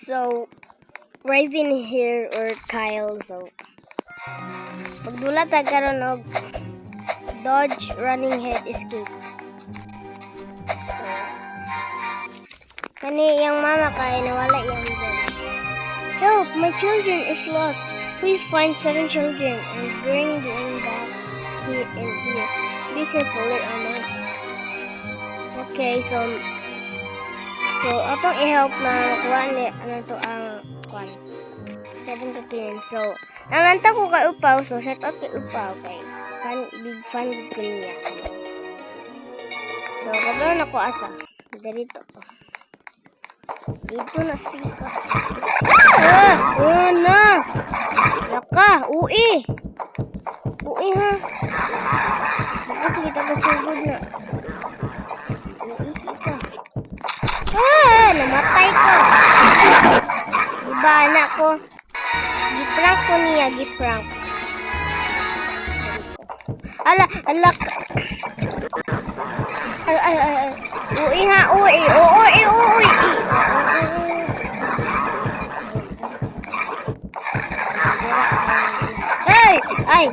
So, Raven here or Kyle. So, magdulat ta karon og dodge, running head, escape. So, kani yung mama kay nawala yung dyan. Help! My children is lost. Please find 7 children and bring them back here and here. Be careful, they are mine. Okay, so atong i-help na makuha ni ano to ang 7 to 10. So, nanganta ko kay Upaw. So, shout out kay Upaw. Kay big fan ko niya. So, kabalo na ko asa. Dito. Dito na speaker. Na! Laka! Ui ha! Bakit kita kasugod na? Ui kita. Namatay ko. Diba anak ko? Giprank ko niya, giprank. Ala. Ui ha, ui. Ay,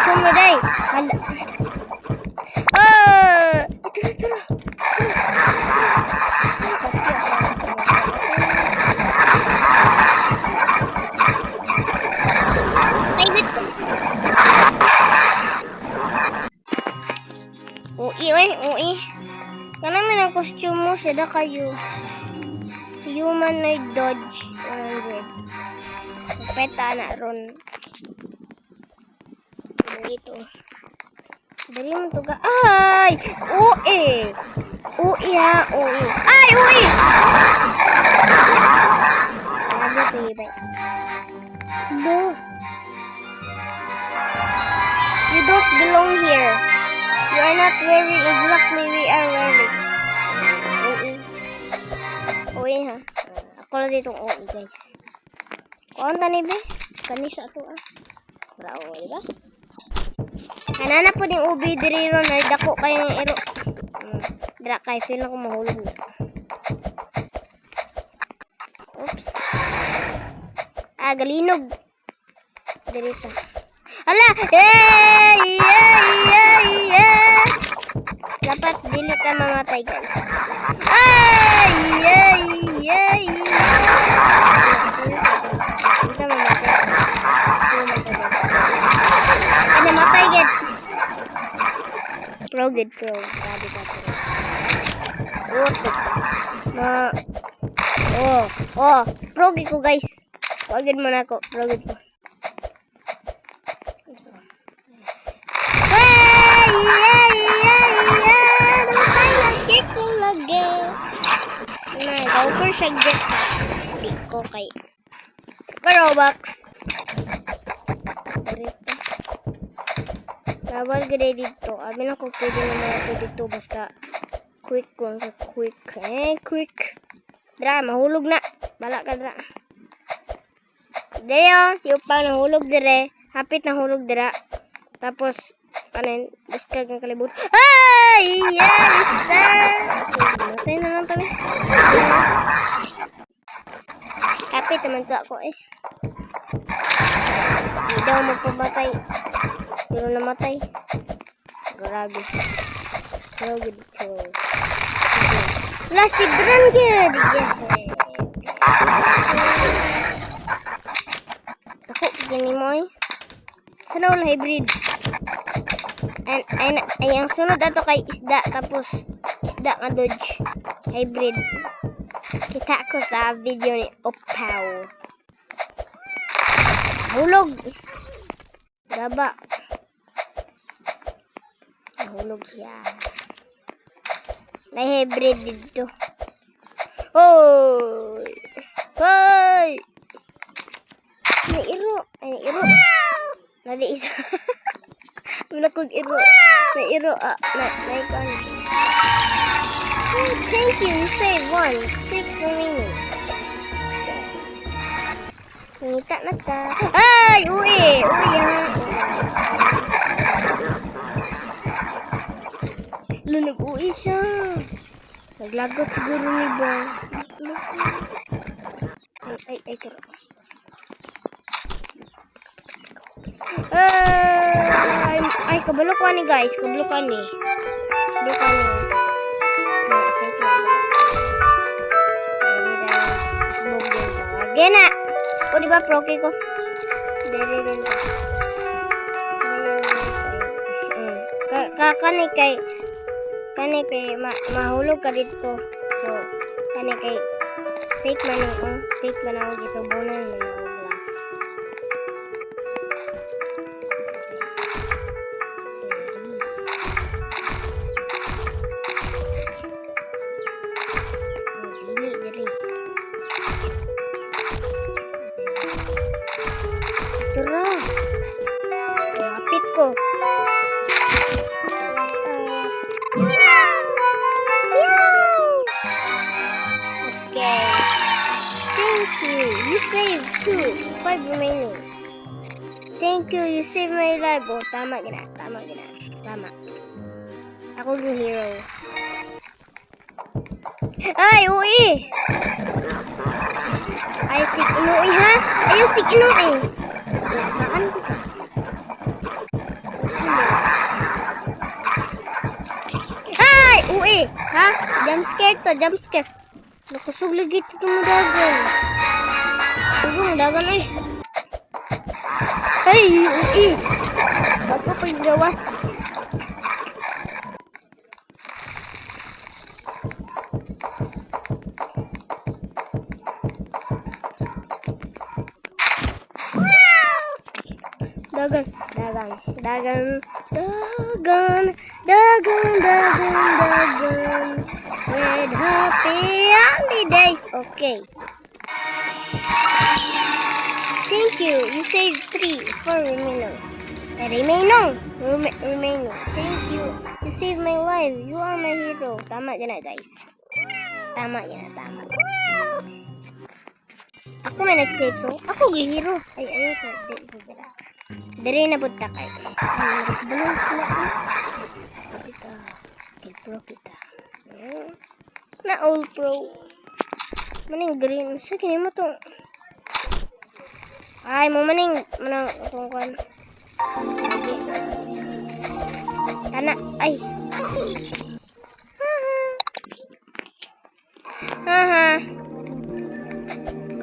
sumaday. Hala. Ito. Ui. Kanaman ang costume mo, sada kayo. Humanoid dodge 100. Peta na ron. Dito. Dali mo to ga. Ay! Ui ha, ui. Ay, ui! Sabi ko ibay. No. You don't belong here. You are not wearing exactly we are wearing. Ui ha. Ako lang ditong ui guys. Kuhaan tani be? Kanisa to Bravo, diba? Hanana po ding ubi diri ron ay dako kayong iro. Dira kay feel na ko mahulog na. Oops. Galinog. Diri ta. Hala! Dapat dili ka mamatay guys. Kita mamatay. Namatay gid. Pro. Sabi ka pro gid ko guys. Wagid mo na ako. Pro gid ko. Go siya get. Hindi ko kay Robux. Bawal gede dito. Abi na ko pwede naman ako dito basta quick. Quick. Dra, mahulog na. Bala ka dra. Dere si Upa nahulog dire. Hapit nahulog dira. Tapos kanin, buskag ng kalibot. Ay! Yes, sir! Matay na lang kami. Kapit naman to ako Hindi daw magpabatay. Pero namatay. Grabe. Last sigran gid. Ako gani mo Sana wala hybrid. Ay ang sunod ato kay isda tapos isda nga dodge hybrid. Kita ko sa video ni Upaw. Hulog. Gaba. Hulog siya. May hybrid dito. Hoy! May iro. Nadi isa. Wala kong iro. May iro. Naikon. Thank you. You saved 1. 6 remaining. Ngita na ka. Ay! Ui ha. Nag-ui siya. Naglagot siguro ni Bong. Ay, turo. Ay, kabalo ko ni guys. Kabalo ko ni. Kabalo ko ni. Gena! O, diba proke ko? Dari rin. Kani kay mahulog ka dito. So, kani kay fake man ako dito. Bonan man ako glass. Tara. Lapit ko. Okay. Thank you. You saved 2. 5 remaining. Thank you. You saved my life. Oh, tama gina. Tama. Ako yung hero. Ay, ui! Ay, tik inuwi ha? Ayaw tik inuwi. Saan ko ka? Ay, ui! Ha? Jump scare. Nakusog lagi ito mo dagan. Kusog dagan ay. Ay, ui! Bago pa yung gawa. Dagan. With happy holidays. Okay. Thank you. You saved 3 for remaining. Thank you. You saved my life. You are my hero. Tama yan na, guys. Tama. Ako may nag-save so. Ako hero. Ay, ayoko. Dari na punta kayo. Balance na pro kita. Na all pro. Maning green. Sa kini mo to. Ay, mo maning itong kan. Kana. Ay.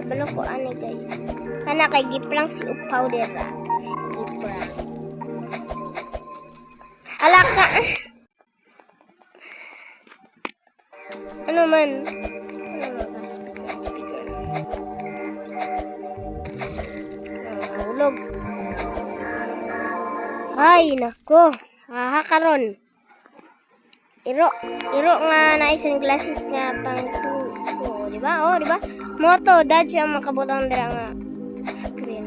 Kabalo ko ani guys. Kana kay giplang si powder ra. Alaka. Ano man? Hulog. Ay, nako. Karon. Iro nga na isang glasses nga pang di ba? Di ba? Moto dodge ang makabutang dira nga screen.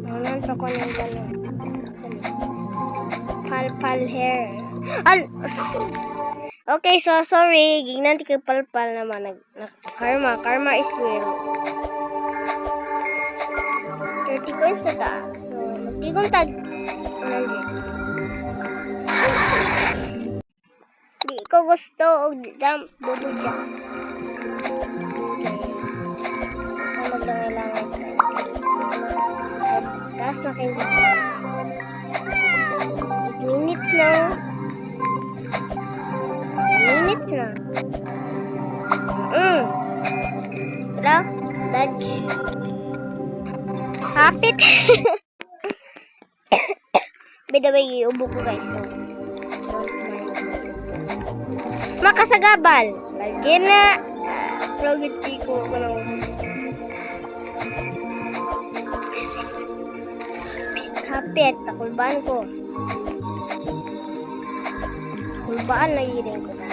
Ano pa ko nang gano'n? Pal hair. Okay, so sorry. Gignan ti pal naman karma is real. 30 coins sa ta. So, magtigong tag 100. Di ko gusto og jump bubog jump. Maglangilangan taas na kayo. Minutes na. Tara, dodge. Hapit. Bidaway, ubo ko guys. So, makasagabal. Lagi na. Progity ko. Hapit. Takulbaan ko. Kulbaan na yun ko na.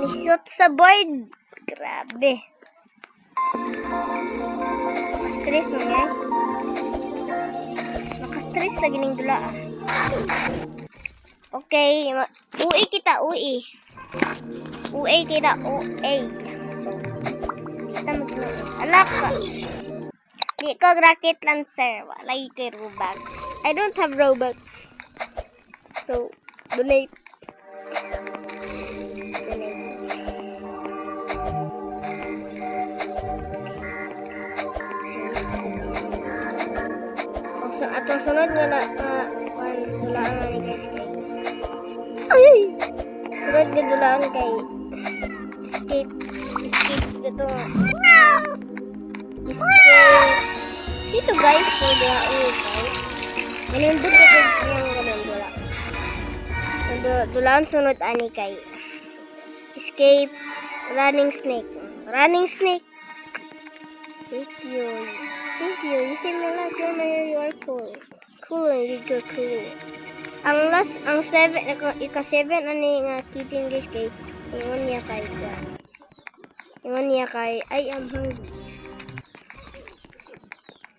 Nisot sa board. Grabe. Stress mo nga. Makastress lagi ng dula ah. Okay. Ui kita. Kita mag-ui. Alak ka. Di ko rocket lancer. Lagi kay Robux. I don't have Robux. So, donate. Itong sunod nga na, dulaan nga ni guys kay. Ay! Sunod nga dulaan kay. Escape ito. Escape. Dito guys, so dulaan guys. Manindot ko yung ganun dula. So, dulaan sunod ani kay. Escape. Running snake. Running snake. Thank you. Thank you. You say my last name and you are cool. Cool and you go cool. Ang last, ang 7, ika-7 ani nga kiting guys kay. Ingon niya kay. Ingon niya kay, I am hungry.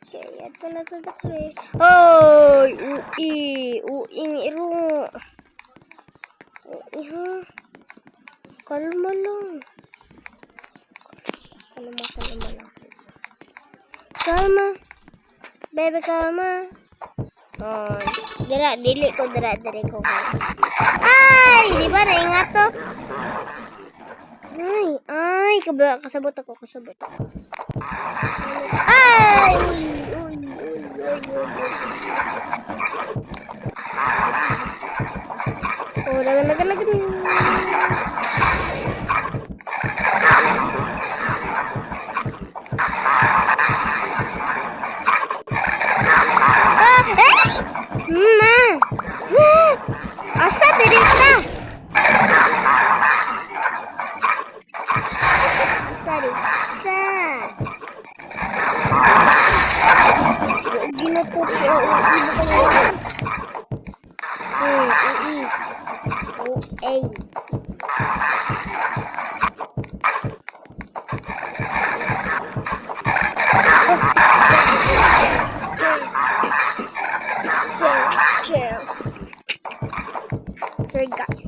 Okay, ito na to dakle. Oh, uing iro. Ha? Kalma lang. Kalma lang. Kalma. Bebe, kalma. Oh, dili ko ko. Ay, di ba naingat to? Ay, kasabot ako. Ay! Uy. Oh, lagan. Asa diri ka? Sorry. Ginapot siya. Sorry guys.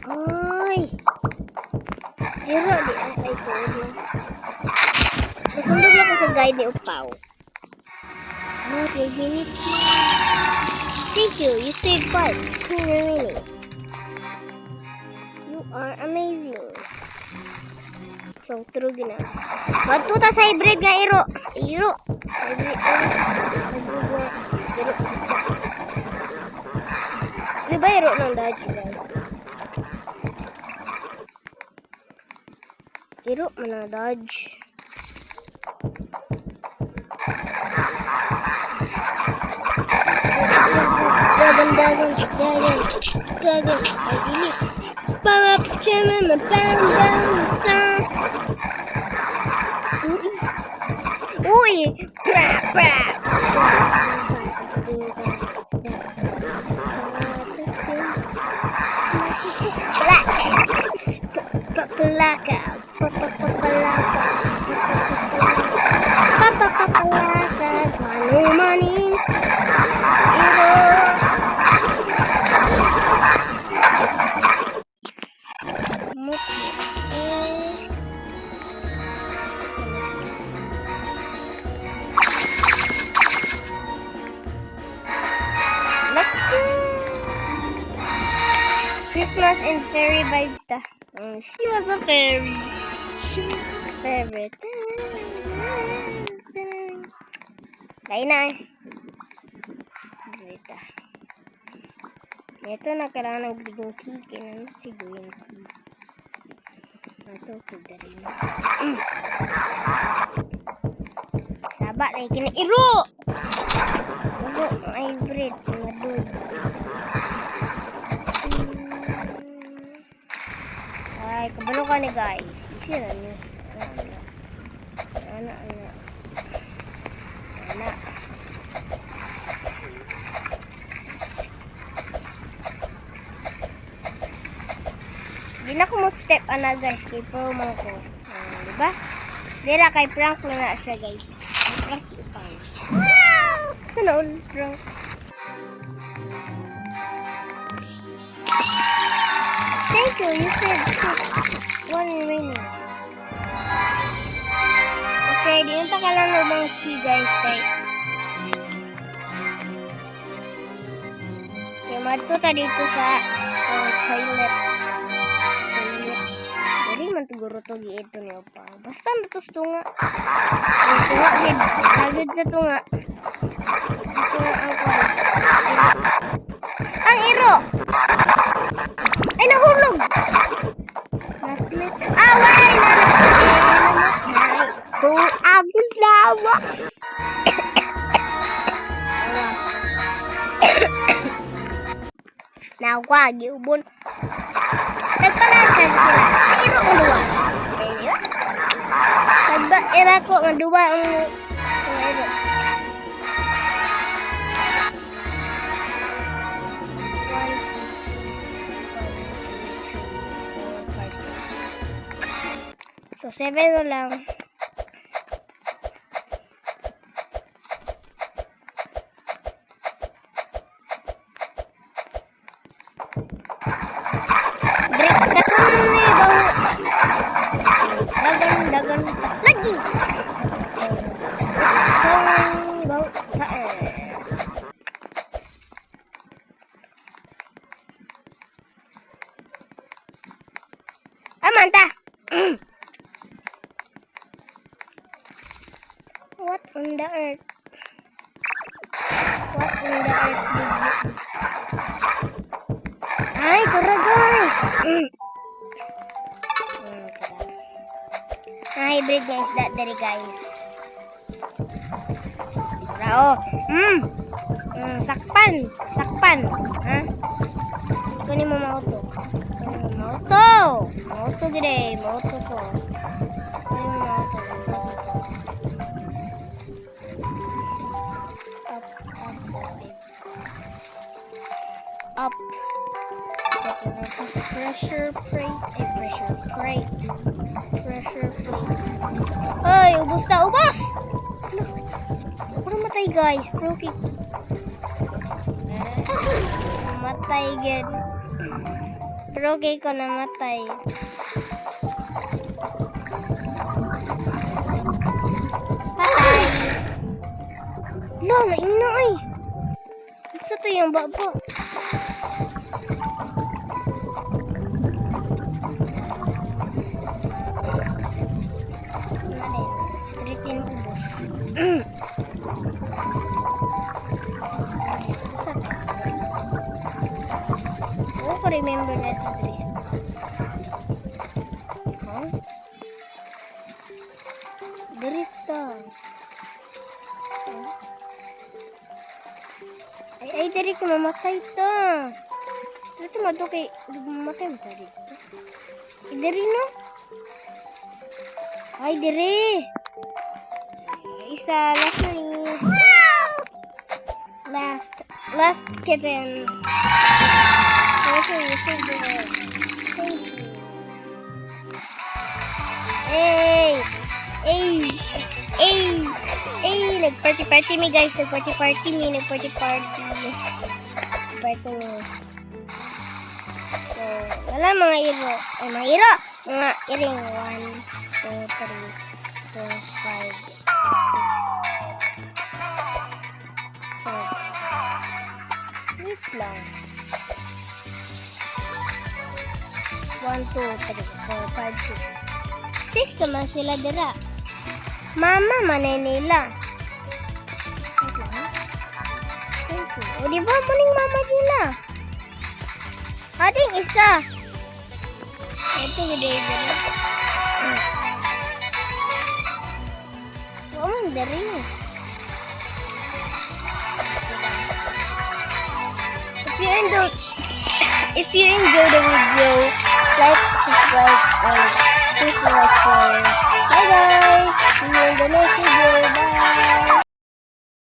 Ay. Zero di ay ko. Nasundog lang ko sa guide ni Upaw. Oh, 3 minutes. Thank you. You saved 5. Really. You are amazing. So, true gina. Matuta sa hybrid nga iro. Hybrid nga. Di ba iro ng dodge guys? Iro mana dodge. Dragon. Ay, dili. Uy! Papalaka. Money. Christmas and fairy vibes ta. She was a fairy. Favorite. Kaya na eh. Ito na kailangan ng green key. Kailangan si green key. Ito ko dali na. Saba na ikin. Iro! Iro, ay bread. Madod. Ay, kabalo ka ni guys. Isira niyo. Ana. Di na ko mo step ana guys kay pro man ko. Diba? Dira kay prank na siya guys. Prank si Upang. Sanoon prank. Thank you. You said 1 remaining. Okay, di na ka lang lumang si guys kay Madto ta dito sa toilet. Jadi man siguro to giito ni Opa. Basta natos tunga. Tunga gid. Sagad sa tunga. Tunga ang kwan. Ang iro! Ay, nahulog! Naslit. Away! Namatay! Kung agul lawa! Nawa, giubon. Nagpalasan sila. Iro ko luwa. Nagba, ira ko, maduwa ang iro. So, 7 na lang. Dagan lagi. Bau Amanta. What on the earth? What on the earth? Ay, tara guys. Hybrid na isda dari guys. Tara sakpan. Sakpan. Ha? Kunin mo mauto. Mauto gede. Mauto ko. Kunin mo mauto. Up. Pressure plate. Pressure plate. Ay, ubos na, ubos! Ano matay guys? Pro kick. Matay gan. Pro kick ko na matay. Patay. No, naino ay. Sa to yung babo. Ako remember na ito dito. Huh? Dito. Ay, dari ko mamatay ito. Dito madukay. Mamatay mo ito dito. Ay, dari no? Ay, dari. Isa, last na Last kitten. Nag-party me guys. Nag-party me. So, wala mga iro. Ay, mga iro. Mga iring. 1, 2, 3, 4, 5, 6, 7. Wait lang. 1, 2, 3, 4, 5, 6. 6 naman sila dira. Mama, manay nila. O, diba? Muning mama nila. Ating isa. Ito, gede. Oh, dari. If you enjoy the video, like, subscribe, and click the like button. Bye guys! See you in the next video. Bye!